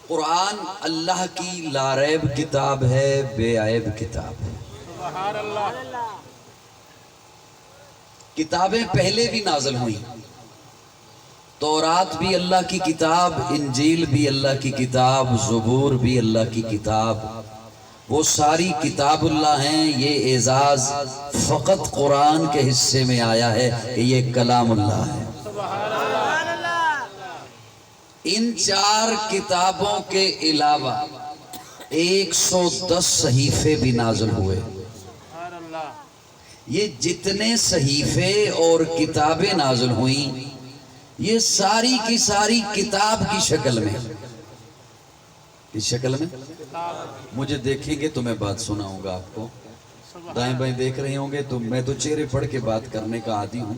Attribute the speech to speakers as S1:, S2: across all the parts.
S1: قرآن اللہ کی لاریب کتاب ہے، بے عیب کتاب ہے۔
S2: سبحان اللہ۔
S1: کتابیں پہلے بھی نازل ہوئیں، تورات بھی اللہ کی کتاب، انجیل بھی اللہ کی کتاب، زبور بھی اللہ کی کتاب، وہ ساری کتاب اللہ ہیں۔ یہ اعزاز فقط قرآن کے حصے میں آیا ہے کہ یہ کلام اللہ ہے۔
S2: سبحان اللہ۔
S1: ان 4 کتابوں کے علاوہ 110 صحیفے بھی نازل ہوئے۔
S2: سبحان اللہ۔
S1: یہ جتنے صحیفے اور کتابیں نازل ہوئیں، یہ ساری کی ساری کتاب کی شکل میں، کس شکل میں؟ مجھے دیکھیں گے تو میں بات سناؤں گا آپ کو، دائیں بائیں دیکھ رہے ہوں گے تو میں تو چہرے پڑھ کے بات کرنے کا عادی ہوں۔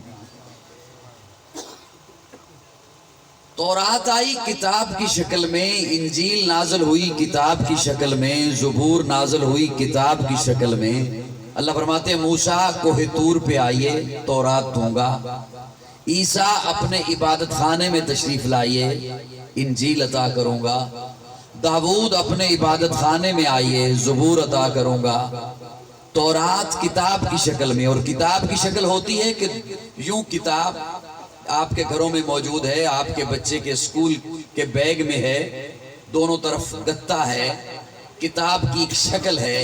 S1: تورات آئی کتاب کی شکل میں، انجیل نازل ہوئی کتاب کی شکل میں، زبور نازل ہوئی کتاب کی شکل میں۔ اللہ فرماتے ہیں موسیٰ کوہ طور پہ آئیے، تورات دوں گا۔ عیسیٰ اپنے عبادت خانے میں تشریف لائیے، انجیل عطا کروں گا۔ داؤد اپنے عبادت خانے میں آئیے، زبور عطا کروں گا۔ تورات کتاب کی شکل میں، اور کتاب کی شکل ہوتی ہے کہ یوں کتاب آپ کے گھروں میں موجود ہے، آپ کے بچے کے اسکول کے بیگ میں ہے، دونوں طرف گتا ہے، کتاب کی ایک شکل ہے۔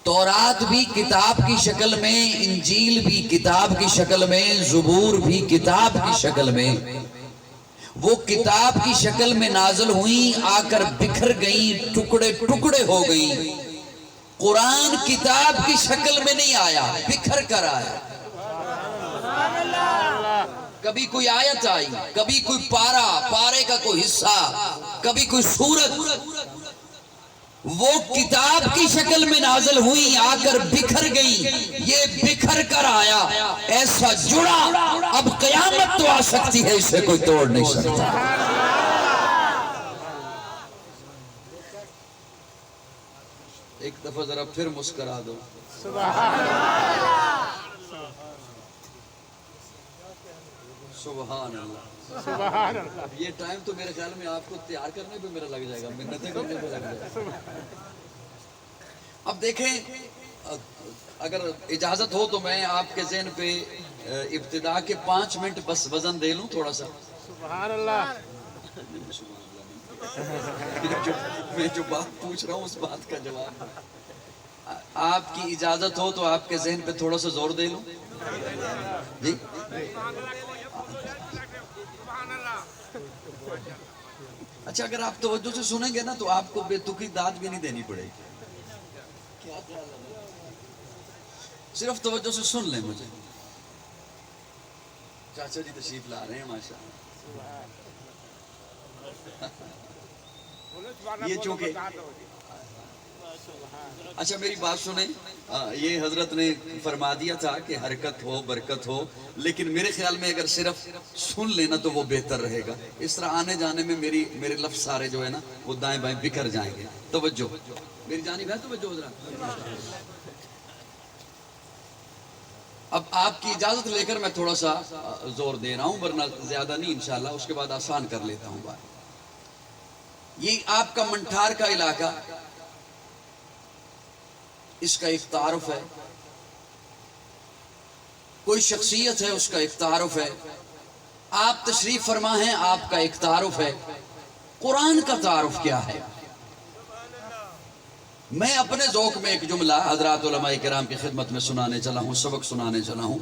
S1: تورات بھی کتاب کی شکل میں، انجیل بھی کتاب کی شکل میں، زبور بھی کتاب کی شکل میں۔ وہ کتاب کی شکل میں نازل ہوئیں، آ کر بکھر گئیں، ٹکڑے ٹکڑے ہو گئیں۔ قرآن کتاب کی شکل میں نہیں آیا، بکھر کر آیا۔ کبھی کوئی آیت آئی، کبھی کوئی پارہ، پارے کا کوئی حصہ، کبھی کوئی سورت، وہ کتاب کی شکل میں نازل ہوئی، آ کر بکھر گئی۔ یہ بکھر کر آیا، ایسا جڑا اب قیامت تو آ سکتی ہے، اسے کوئی توڑ نہیں سکتا۔ ایک دفعہ ذرا پھر مسکرا دو۔ سبحان اللہ۔
S2: سبحان اللہ۔
S1: یہ ٹائم تو میرے خیال میں آپ کو تیار کرنے پہ میرا لگ جائے گا، منتیں کرنے پہ لگ جائے گا۔ اب دیکھیں، اگر اجازت ہو تو میں آپ کے ذہن پہ ابتدا کے 5 منٹ بس وزن دے لوں تھوڑا سا۔
S2: سبحان اللہ۔
S1: میں جو بات پوچھ رہا ہوں اس بات کا جواب آپ کی اجازت ہو تو آپ کے ذہن پہ تھوڑا سا زور دے لوں جی۔ اچھا، اگر آپ توجہ سے سنیں گے نا تو آپ کو بے تکی داد بھی نہیں دینی پڑے گی، صرف توجہ سے سن لیں مجھے۔ چاچا جی تشریف لا رہے ہیں ماشاءاللہ۔ یہ چونکہ اچھا میری بات سنیں، یہ حضرت نے فرما دیا تھا کہ حرکت ہو برکت ہو، لیکن میرے خیال میں اگر صرف سن لینا تو وہ بہتر رہے گا۔ اس طرح آنے جانے میں میرے لفظ سارے جو ہے نا وہ دائیں بائیں بکھر جائیں گے۔ توجہ میری جانب ہے، توجہ حضرات۔ اب آپ کی اجازت لے کر میں تھوڑا سا زور دے رہا ہوں، ورنہ زیادہ نہیں انشاءاللہ، اس کے بعد آسان کر لیتا ہوں بات۔ یہ آپ کا منٹھار کا علاقہ، اس کا ایک تعارف ہے، کوئی شخصیت ہے اس کا ایک تعارف ہے، آپ تشریف فرما ہیں آپ کا ایک تعارف ہے۔ قرآن کا تعارف کیا ہے؟ میں اپنے ذوق میں ایک جملہ حضرات علماء کرام کی خدمت میں سنانے چلا ہوں، سبق سنانے چلا ہوں۔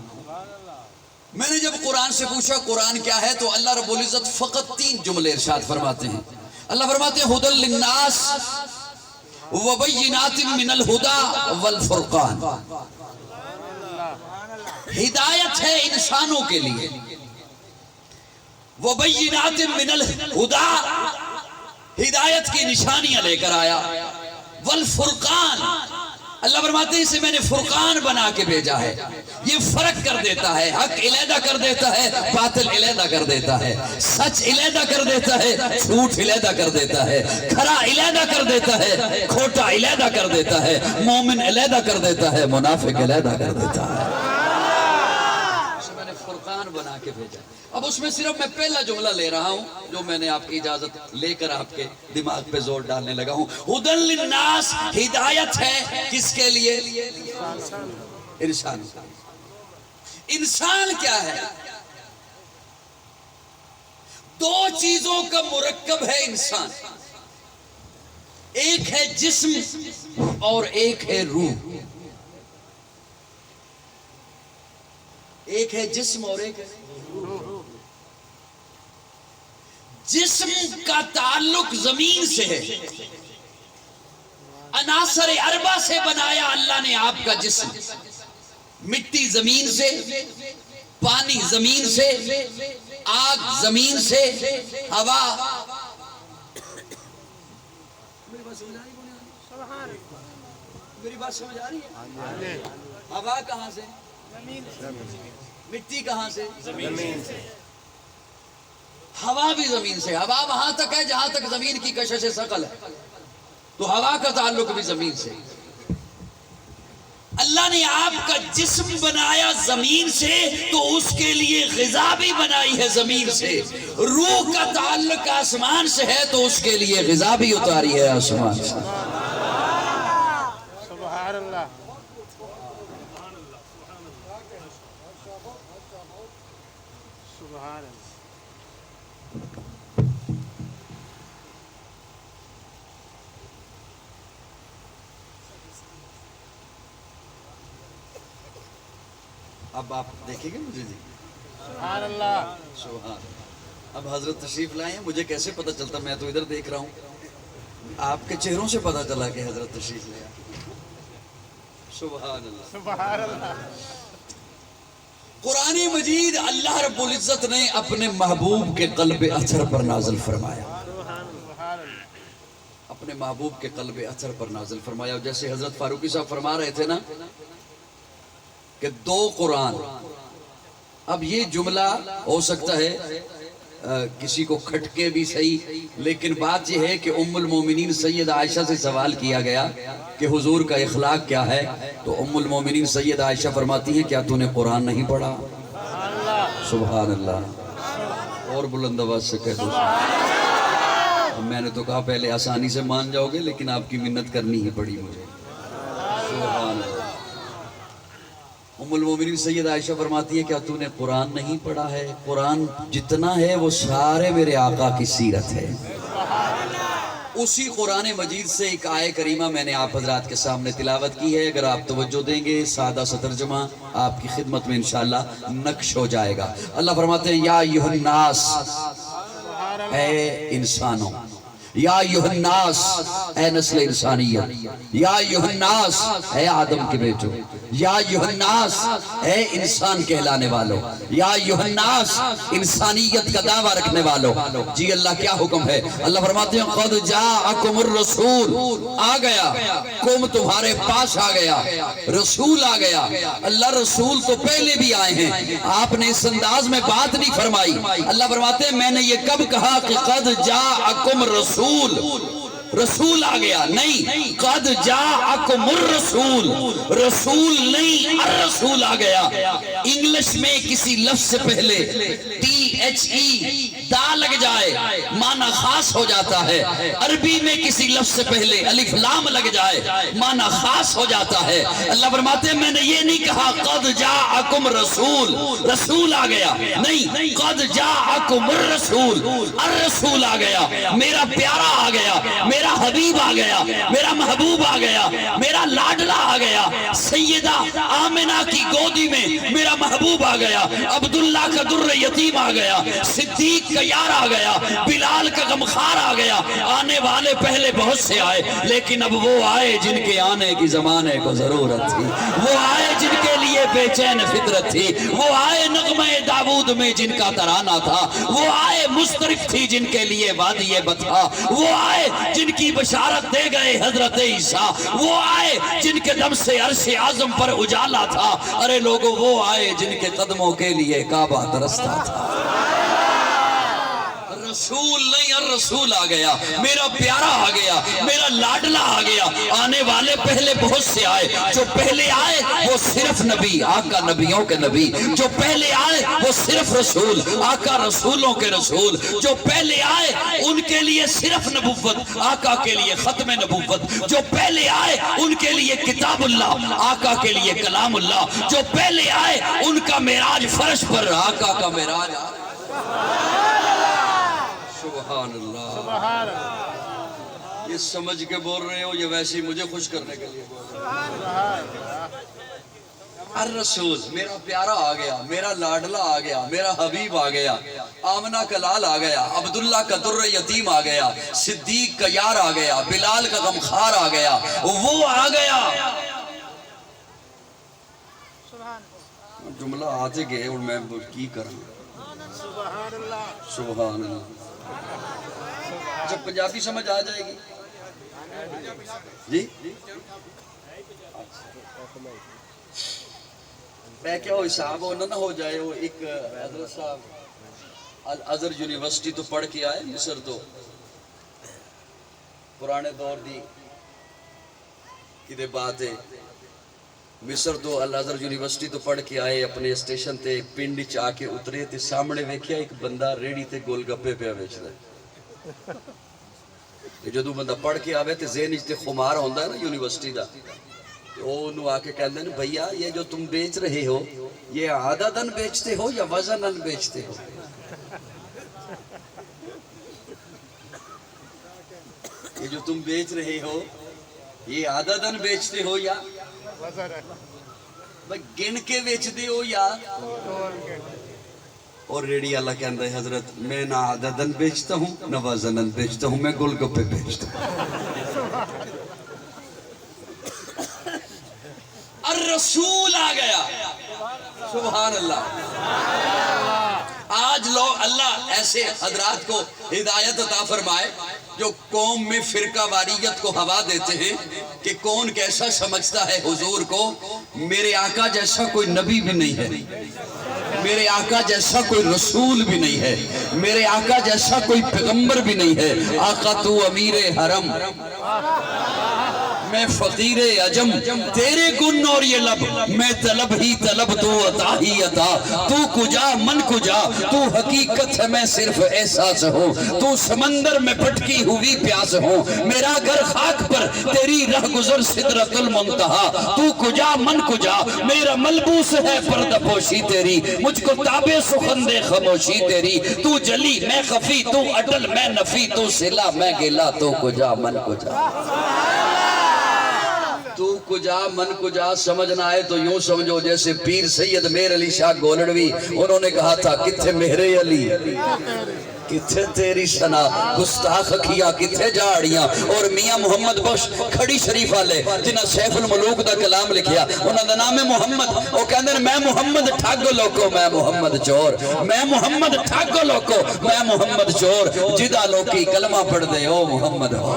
S1: میں نے جب قرآن سے پوچھا قرآن کیا ہے تو اللہ رب العزت فقط 3 جملے ارشاد فرماتے ہیں۔ اللہ فرماتے ہیں ھدی للناس وبینات من الہدی والفرقان، ہدایت ہے انسانوں کے لیے، وبینات من الہدی، ہدایت کی نشانیاں لے کر آیا، والفرقان، اللہ فرماتے ہیں اسے میں نے فرقان بنا کے بھیجا ہے، یہ فرق کر دیتا ہے، حق علیحدہ کر دیتا ہے، باطل علیحدہ کر دیتا ہے، سچ علیحدہ کر دیتا ہے، جھوٹ علیحدہ کر دیتا ہے، کھرا علیحدہ کر دیتا ہے، کھوٹا علیحدہ کر دیتا ہے، مومن علیحدہ کر دیتا ہے، منافق علیحدہ کر دیتا ہے۔ اسے میں نے فرقان بنا کے بھیجا۔ اب اس میں صرف میں پہلا جملہ لے رہا ہوں جو میں نے آپ کی اجازت لے کر آپ کے دماغ پہ زور ڈالنے لگا ہوں. ہدی للناس ہدایت ہے کس کے لیے؟ انسان. انسان کیا ہے؟ دو چیزوں کا مرکب ہے انسان. ایک ہے جسم اور ایک ہے روح. ایک ہے جسم اور ایک ہے جسم کا تعلق زمین سے ہے. عناصر اربع سے بنایا اللہ نے آپ کا جسم. مٹی زمین سے، پانی زمین سے، آگ زمین سے، ہوا. میری بات سمجھ آ رہی ہے؟ ہوا کہاں سے؟ مٹی کہاں سے؟ زمین سے. ہوا بھی زمین سے. ہوا وہاں تک ہے جہاں تک زمین کی کشش ثقل ہے، تو ہوا کا تعلق بھی زمین سے. اللہ نے آپ کا جسم بنایا زمین سے تو اس کے لیے غذا بھی بنائی ہے زمین سے. روح کا تعلق آسمان سے ہے تو اس کے لیے غذا بھی اتاری ہے آسمان سے.
S2: سبحان اللہ. سبحان اللہ.
S1: اب آپ دیکھیں گے مجھے جی.
S2: سبحان اللہ.
S1: سبحان. اب حضرت تشریف لائے ہیں، مجھے کیسے پتہ چلتا؟ میں تو ادھر دیکھ رہا ہوں. آپ کے چہروں سے پتہ چلا کہ حضرت تشریف لائے. سبحان اللہ.
S2: سبحان اللہ.
S1: قرآن مجید اللہ رب العزت نے اپنے محبوب کے قلب اثر پر نازل فرمایا.
S2: سبحان اللہ.
S1: اپنے محبوب کے قلب اثر پر نازل فرمایا. جیسے حضرت فاروقی صاحب فرما رہے تھے نا کہ دو قرآن. اب یہ جملہ ہو سکتا ہے کسی کو کھٹکے بھی صحیح، لیکن بات یہ ہے کہ ام المومنین سید عائشہ سے سوال کیا گیا کہ حضور کا اخلاق کیا ہے، تو ام المومنین سید عائشہ فرماتی ہیں کیا تو نے قرآن نہیں پڑھا؟ سبحان اللہ. اور بلند آواز سے کہہ دو. میں نے تو کہا پہلے آسانی سے مان جاؤ گے، لیکن آپ کی منت کرنی ہی پڑی مجھے. سبحان اللہ. ام المومنین سید عائشہ فرماتی ہے کیا تو نے قرآن نہیں پڑھا ہے؟ قرآن جتنا ہے وہ سارے میرے آقا کی سیرت ہے. اسی قرآن مجید سے ایک آیہ کریمہ میں نے آپ حضرات کے سامنے تلاوت کی ہے. اگر آپ توجہ دیں گے سادہ سا ترجمہ آپ کی خدمت میں انشاءاللہ نقش ہو جائے گا. اللہ فرماتے ہیں یا ایھا الناس، اے انسانوں. یا ایھا الناس، اے نسل انسانیت. یا ایھا الناس، اے آدم کے بیٹو. یا ایھا الناس، اے انسان کہلانے والوں. یا ایھا الناس، انسانیت کا دعویٰ رکھنے والوں. جی اللہ کیا حکم ہے؟ اللہ فرماتے ہیں قد جاءکم الرسول. آ گیا قوم تمہارے پاس آ گیا، رسول آ گیا. اللہ رسول تو پہلے بھی آئے ہیں، آپ نے اس انداز میں بات نہیں فرمائی. اللہ فرماتے ہیں میں نے یہ کب کہا کہ قد جاءکم الرسول، رسول آ گیا؟ نہیں، قد جاءکم الرسول، رسول نہیں الرسول آ گیا. انگلش میں کسی لفظ سے پہلے THE دا لگ جائے معنی خاص ہو جاتا ہے. عربی میں کسی لفظ سے پہلے الف لام لگ جائے معنی خاص ہو جاتا ہے. اللہ فرماتے ہیں میں نے یہ نہیں کہا قد جاءکم رسول، رسول آ گیا. نہیں، قد جاءکم الرسول، الرسول آ گیا. میرا پیارا آ گیا، میرا حبیب آ گیا، میرا محبوب آ گیا، میرا لاڈلا آ گیا. سیدہ آمنہ کی گودی میں میرا محبوب آ گیا. عبداللہ کا در یتیم آ گیا. صدیق کا یار آ گیا. بلال کا غمخوار آ گیا. آنے والے پہلے بہت سے آئے، لیکن اب وہ آئے جن کے آنے کی زمانے کو ضرورت تھی. وہ آئے جن کے لیے بے چین فطرت تھی. وہ آئے نغمہ داود میں جن کا ترانہ تھا. وہ آئے مسترف تھی جن کے لیے وادی بتھا. وہ آئے جن کی بشارت دے گئے حضرت عیسیٰ. وہ آئے جن کے دم سے عرش اعظم پر اجالا تھا. ارے لوگوں وہ آئے جن کے قدموں کے لیے کعبہ ترستا تھا. رسول نہیں، الرسول آ گیا، میرا پیارا آ گیا، میرا لاڈلا آ گیا۔ آنے والے پہلے بہت سے آئے، جو پہلے آئے وہ صرف نبی، آقا نبیوں کے نبی، جو پہلے آئے وہ صرف رسول، آقا رسولوں کے رسول، جو پہلے آئے ان کے لیے صرف نبوت، آقا کے لیے ختم نبوت، جو پہلے آئے ان کے لیے کتاب اللہ، آقا کے لیے کلام اللہ، جو پہلے آئے ان کا معراج فرش پر، آقا کا معراج۔ سبحان اللہ۔
S2: سبحان اللہ۔
S1: یہ سمجھ کے بول رہے ہو یا ویسے ہی مجھے خوش کرنے کے لیے بول رہے ہو؟
S2: سبحان اللہ۔
S1: الرسول، میرا پیارا آ گیا، میرا لاڈلا آ گیا، میرا حبیب آ گیا، آمنہ کا لال آ گیا، عبداللہ کا در یتیم آ گیا، صدیق کا یار آ گیا، بلال کا غمخوار آ گیا، وہ آ گیا۔ جملہ آتے گئے اور میں کی کروں؟
S2: سبحان اللہ۔
S1: سبحان اللہ۔ جب پنجابی سمجھ آ جائے گی جی؟ میں کیا وہ حساب ہونا نہ ہو جائے، وہ ایک حضرت صاحب الازہر یونیورسٹی تو پڑھ کے آئے مصر، تو پرانے دور دی کدے بات ہے، مصر تو الازہر یونیورسٹی تو پڑھ کے آئے، اپنے اسٹیشن تے پنڈ چ آ کے اترے تے سامنے ویکھیا ایک بندہ ریڑھی تے گول گپے پیا ویچدا ہے۔ جدوں بندہ پڑھ کے آوے تے ذہن وچ تے خمار ہوندا ہے نا یونیورسٹی دا، وہ انہوں آ کے کہتے ہیں بھیا یہ جو تم بیچ رہے ہو یہ عددن بیچتے ہو یا وزنن بیچتے ہو؟ یہ جو تم بیچ رہے ہو یہ عددن بیچتے ہو یا گن کے بیچتے ہو یا؟ اور ریڈی اللہ کہتا ہے حضرت میں نہ عددن بیچتا ہوں نہ وزنن بیچتا ہوں، میں گل گپے بیچتا ہوں۔ الرسول آ گیا۔ سبحان اللہ۔ آج لوگ اللہ ایسے حضرات کو ہدایت عطا فرمائے جو قوم میں فرقہ واریت کو ہوا دیتے ہیں کہ کون کیسا سمجھتا ہے حضور کو۔ میرے آقا جیسا کوئی نبی بھی نہیں ہے، میرے آقا جیسا کوئی رسول بھی نہیں ہے، میرے آقا جیسا کوئی پیغمبر بھی نہیں ہے۔ آقا تو امیر حرم، میں فقیر عجم، تیرے گن اور یہ لب، میں طلب ہی طلب تو عطا ہی عطا، تو کجا من کجا، تو حقیقت ہے میں صرف احساس ہوں، تو سمندر میں پھٹکی ہوئی پیاس ہوں، میرا گھر خاک پر تیری رہ گزر سدرۃ المنتہا، تو کجا من کجا، میرا ملبوس ہے پردہ پوشی تیری، مجھ کو تابع سخن دے خاموشی تیری، تو جلی میں خفی، تو اٹل میں نفی، تو صلہ میں گلا، تو کجا من کجا۔ تو کجا من کجا سمجھ نہ آئے تو یوں سمجھو جیسے پیر سید میر علی شاہ گولڑوی، انہوں نے کہا تھا کتھے میرے علی، کتھے تیری سنا، گستاخ کیا کتھے جاڑیاں، اور میاں محمد بخش کھڑی شریف والے جنہاں سیف الملوک دا کلام لکھیا، انہاں دا نام ہے محمد، وہ کہندے ہیں میں محمد ٹھگ لوکو میں محمد چور، میں محمد ٹھگ لوکو میں محمد چور، جدہ لوکی کلمہ پڑھ دے او محمد ہو۔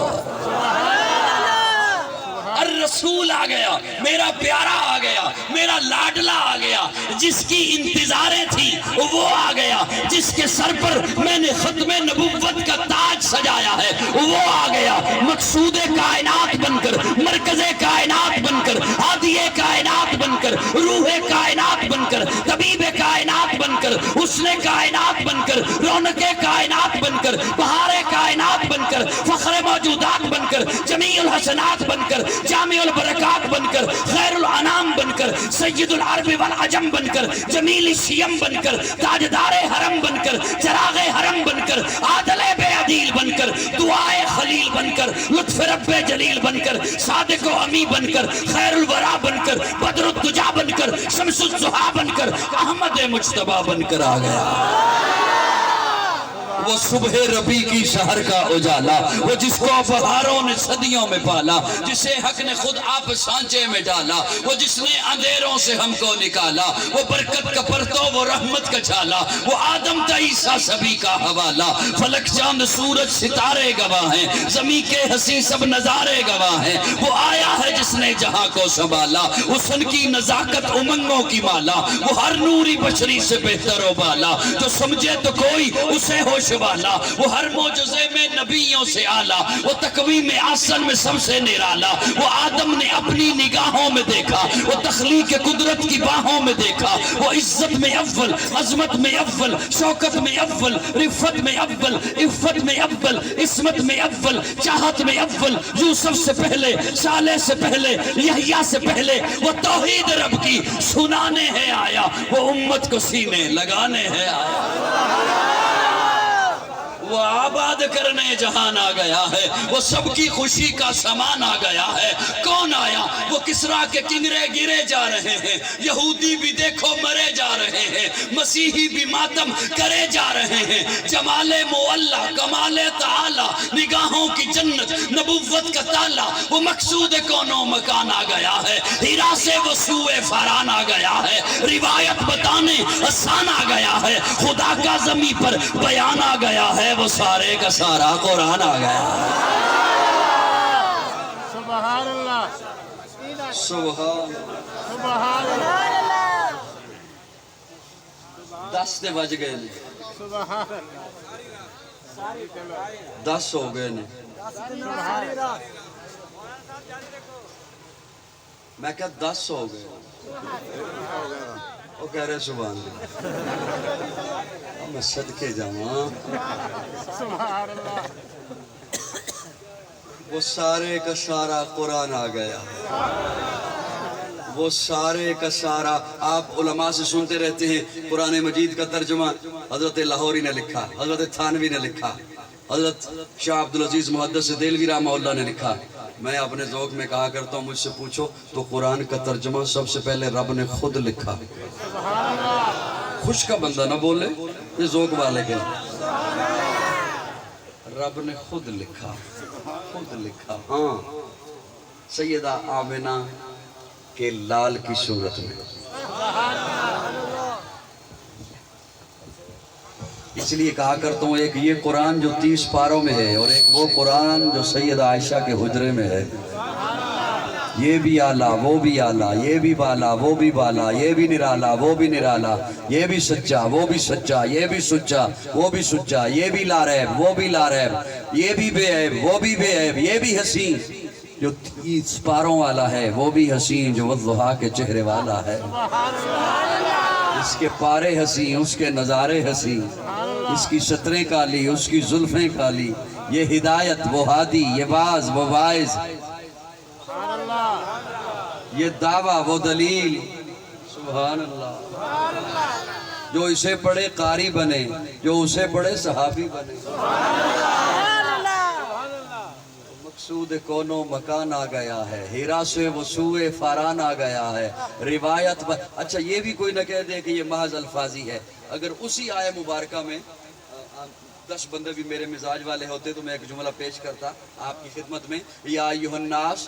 S1: الرسول آ گیا، میرا پیارا آ گیا، میرا لاڈلا آ گیا، جس کی انتظاریں تھی وہ آ گیا، جس کے سر پر میں نے ختم نبوت کا تاج سجایا ہے وہ آ گیا، مقصود کائنات بن کر، مرکز کائنات بن کر، ہادی کائنات بن کر، روح کائنات بن کر، طبیب کائنات بن کر، حسن کائنات بن کر، رونق کائنات بن کر، بہار کائنات بن کر، فخر موجودات بن کر، جمیع الحسنات بن کر، جامع البرکات بن کر، خیر الانام بن کر، سید العرب والعجم بن کر، جمیل شیم بن کر، تاجدار حرم بن کر، چراغ حرم بن کر، عادل بے عدیل بن کر، دعائے خلیل بن کر، لطف رب جلیل بن کر، صادق و امی بن کر، خیر الورا بن کر، بدر الدجا بن کر، شمس الضحا بن کر، احمد مجتبی بن کر آ گیا۔ وہ صبح ربی کی شہر کا اجالا، وہ جس کو بہاروں نے صدیوں میں پالا، جسے حق نے خود آپ سانچے میں ڈالا، وہ جس نے اندھیروں سے ہم کو نکالا، وہ برکت کا پرتو وہ رحمت کا چھالا، وہ آدم تا عیسیٰ سبھی کا حوالہ، فلک چاند سورج ستارے گواہ ہیں، زمین کے حسین سب نظارے گواہ ہیں، وہ آیا ہے جس نے جہاں کو سنبھالا، حسن کی نزاکت امنگوں کی مالا، وہ ہر نوری بشری سے بہتر و بالا، جو سمجھے تو کوئی اسے ہوش والا، وہ ہر معجزے میں نبیوں سے آلہ، وہ تقویم آسن میں سب سے نرالا، وہ آدم نے اپنی نگاہوں میں دیکھا، وہ تخلیق قدرت کی باہوں میں دیکھا، وہ عزت میں اول، عظمت میں اول، شوکت میں اول، رفت میں اول، عفت میں اول، عصمت میں اول، چاہت میں اول، یوسف سے پہلے، صالح سے پہلے، یحییٰ سے پہلے، وہ توحید رب کی سنانے ہے آیا، وہ امت کو سینے لگانے ہے آیا، وہ آباد کرنے جہان آ گیا ہے، وہ سب کی خوشی کا سامان آ گیا ہے۔ کون آیا؟ وہ کسرا کے کنگرے گرے جا رہے ہیں، یہودی بھی دیکھو مرے جا رہے ہیں، مسیحی بھی ماتم کرے جا رہے ہیں، جمال معلا، کمال تعالی، نگاہوں کی جنت، نبوت کا تالا، وہ مقصود کون و مکان آ گیا ہے، ہیرا سے وہ سوئے فاران آ گیا ہے، روایت بتانے آسان آ گیا ہے، خدا کا زمین پر بیان آ گیا ہے، وہ سارے کا سارا قرآن آ گیا ہے۔
S2: سبحان اللہ،
S1: سبحان
S2: سبحان اللہ،
S1: 10 تے بج گئے نے،
S2: سبحان اللہ،
S1: 10 ہو گئے نے، میں کہا 10 ہو گئے، وہ کہہ رہے سبحان اللہ، میں صدقے جاواں،
S2: سبحان اللہ،
S1: وہ سارے کا سارا قرآن آ گیا، وہ سارے کا سارا، آپ علماء سے سنتے رہتے ہیں قرآن مجید کا ترجمہ حضرت لاہوری نے لکھا، حضرت تھانوی نے لکھا، حضرت شاہ عبدالعزیز محدث دہلوی رحمہ اللہ نے لکھا۔ میں اپنے ذوق میں کہا کرتا ہوں، مجھ سے پوچھو تو قرآن کا ترجمہ سب سے پہلے رب نے خود لکھا۔ خوش کا بندہ نہ بولے، یہ ذوق والے کے رب نے خود لکھا، خود لکھا، ہاں، سیدہ آمنہ کے لال کی صورت میں۔ اس لیے کہا کرتا ہوں، ایک یہ قرآن جو 30 پاروں میں ہے، اور ایک وہ قرآن جو سیدہ عائشہ کے حجرے میں ہے، یہ بھی آلہ، وہ بھی آلہ، یہ بھی بالا، وہ بھی بالا، یہ بھی نرالا، وہ بھی نرالا، یہ بھی سچا، وہ بھی سچا، یہ بھی سچا، وہ بھی سچا، یہ بھی لا ریب، وہ بھی لا ریب، یہ بھی بے عیب، وہ بھی بے عیب، یہ بھی حسین جو 30 پاروں والا ہے، وہ بھی حسین جو والضحیٰ کے چہرے والا ہے۔ اس کے پارے حسین، اس کے نظارے حسین، اس کی سطریں کالی، اس کی زلفیں کالی، یہ ہدایت وہ ہادی، یہ باز وہ باعث، یہ دعویٰ وہ دلیل، سبحان اللہ، جو اسے پڑھے قاری بنے، جو اسے پڑھے صحابی بنے، مقصود کون و مکان آ گیا ہے، ہیرا سے وہ سوئے فاران آ گیا ہے، روایت اچھا یہ بھی کوئی نہ کہہ دے کہ یہ محض الفاظی ہے، اگر اسی آیہ مبارکہ میں 10 بندے بھی میرے مزاج والے ہوتے تو میں ایک جملہ پیش کرتا آپ کی خدمت میں، یا ایھا الناس